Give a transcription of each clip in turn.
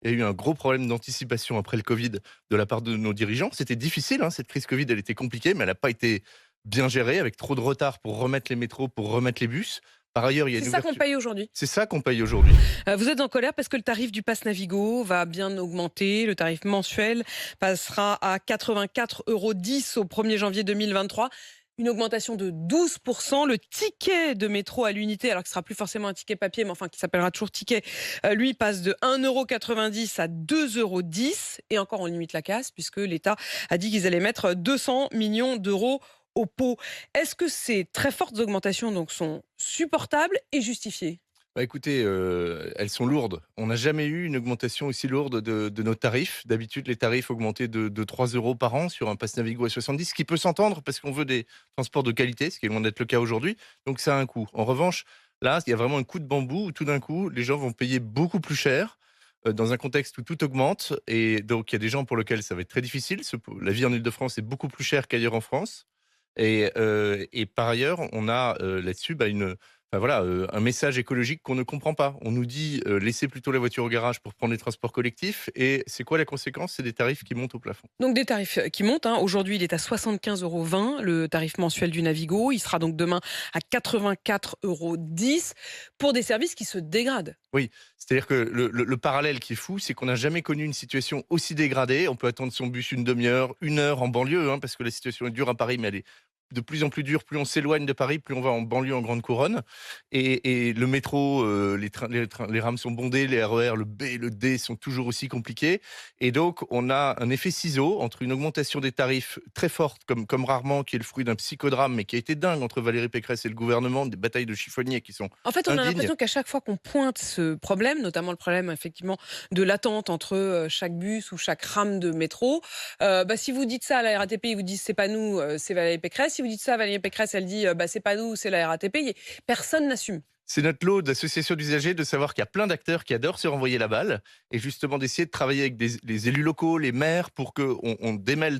Il y a eu un gros problème d'anticipation après le Covid de la part de nos dirigeants. C'était difficile, hein, cette crise Covid, elle était compliquée, mais elle n'a pas été bien gérée, avec trop de retard pour remettre les métros, pour remettre les bus. Par ailleurs, il y a C'est une ça qu'on ouverture. paye aujourd'hui. C'est ça qu'on paye aujourd'hui. Vous êtes en colère parce que le tarif du pass Navigo va bien augmenter. Le tarif mensuel passera à 84,10 € au 1er janvier 2023. Une augmentation de 12%. Le ticket de métro à l'unité, alors que ce sera plus forcément un ticket papier, mais enfin qui s'appellera toujours ticket, lui passe de 1,90 € à 2,10 € Et encore, on limite la casse puisque l'État a dit qu'ils allaient mettre 200 millions d'euros au pot. Est-ce que ces très fortes augmentations donc sont supportables et justifiées? Bah, écoutez, elles sont lourdes. On n'a jamais eu une augmentation aussi lourde de nos tarifs. D'habitude, les tarifs augmentaient de 3 € par an sur un pass Navigo à 70, ce qui peut s'entendre parce qu'on veut des transports de qualité, ce qui est loin d'être le cas aujourd'hui, donc ça a un coût. En revanche, là, il y a vraiment un coup de bambou où tout d'un coup, les gens vont payer beaucoup plus cher, dans un contexte où tout augmente, et donc il y a des gens pour lesquels ça va être très difficile. La vie en Île-de-France est beaucoup plus chère qu'ailleurs en France, et par ailleurs, on a, là-dessus, enfin voilà, un message écologique qu'on ne comprend pas. On nous dit, «Laissez plutôt la voiture au garage pour prendre les transports collectifs», et c'est quoi la conséquence? C'est des tarifs qui montent au plafond. Donc des tarifs qui montent, hein. Aujourd'hui, il est à 75,20 € le tarif mensuel du Navigo. Il sera donc demain à 84,10 € pour des services qui se dégradent. Oui, c'est-à-dire que le parallèle qui est fou, c'est qu'on n'a jamais connu une situation aussi dégradée. On peut attendre son bus une demi heure, 1 heure en banlieue, hein, parce que la situation est dure à Paris, mais elle est de plus en plus dure. Plus on s'éloigne de Paris, plus on va en banlieue, en grande couronne. Et le métro, les rames sont bondées, les RER, le B et le D sont toujours aussi compliqués. Et donc, on a un effet ciseau entre une augmentation des tarifs très forte, comme rarement, qui est le fruit d'un psychodrame, mais qui a été dingue entre Valérie Pécresse et le gouvernement, des batailles de chiffonniers qui sont En fait, on a indignes. l'impression qu'à chaque fois qu'on pointe ce problème, notamment le problème effectivement de l'attente entre chaque bus ou chaque rame de métro, si vous dites ça à la RATP, ils vous disent c'est pas nous, c'est Valérie Pécresse. Si vous dites ça à Valérie Pécresse, elle dit c'est pas nous, c'est la RATP. Personne n'assume. C'est notre lot d'associations d'usagers de savoir qu'il y a plein d'acteurs qui adorent se renvoyer la balle, et justement d'essayer de travailler avec les élus locaux, les maires, pour qu'on on démêle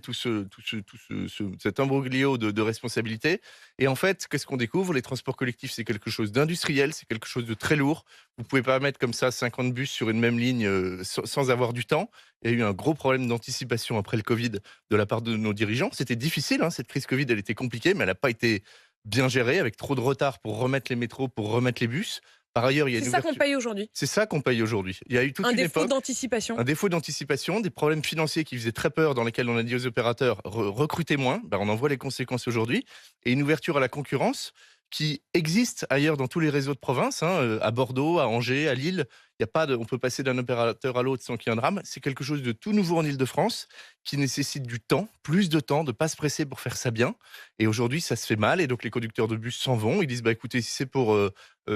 cet imbroglio de responsabilités. Et en fait, qu'est-ce qu'on découvre? Les transports collectifs, c'est quelque chose d'industriel, c'est quelque chose de très lourd. Vous pouvez pas mettre comme ça 50 bus sur une même ligne, sans avoir du temps. Il y a eu un gros problème d'anticipation après le Covid de la part de nos dirigeants. C'était difficile, hein, cette crise Covid, elle était compliquée, mais elle n'a pas été bien gérée, avec trop de retard pour remettre les métros, pour remettre les bus. Par ailleurs, il y a C'est une ça qu'on ouverture. paye aujourd'hui. C'est ça qu'on paye aujourd'hui. Il y a eu toute Un une défaut époque, d'anticipation. un défaut d'anticipation, des problèmes financiers qui faisaient très peur, dans lesquels on a dit aux opérateurs: Recrutez moins». On en voit les conséquences aujourd'hui, et une ouverture à la concurrence qui existe ailleurs dans tous les réseaux de province, hein, à Bordeaux, à Angers, à Lille. Il y a pas de On peut passer d'un opérateur à l'autre sans qu'il y ait un drame. C'est quelque chose de tout nouveau en Île-de-France, qui nécessite du temps, plus de temps, de pas se presser pour faire ça bien. Et aujourd'hui, ça se fait mal, et donc les conducteurs de bus s'en vont. Ils disent: écoutez, si c'est pour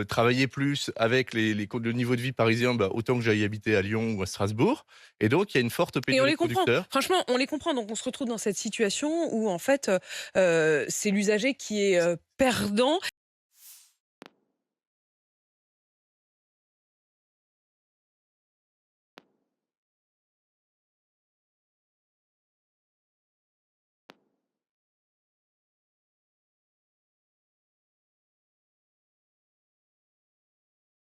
travailler plus avec le niveau de vie parisien, autant que j'aille habiter à Lyon ou à Strasbourg. Et donc il y a une forte Et on pénurie les de comprend. conducteurs. Franchement, on les comprend. Donc on se retrouve dans cette situation où en fait, c'est l'usager qui est perdant.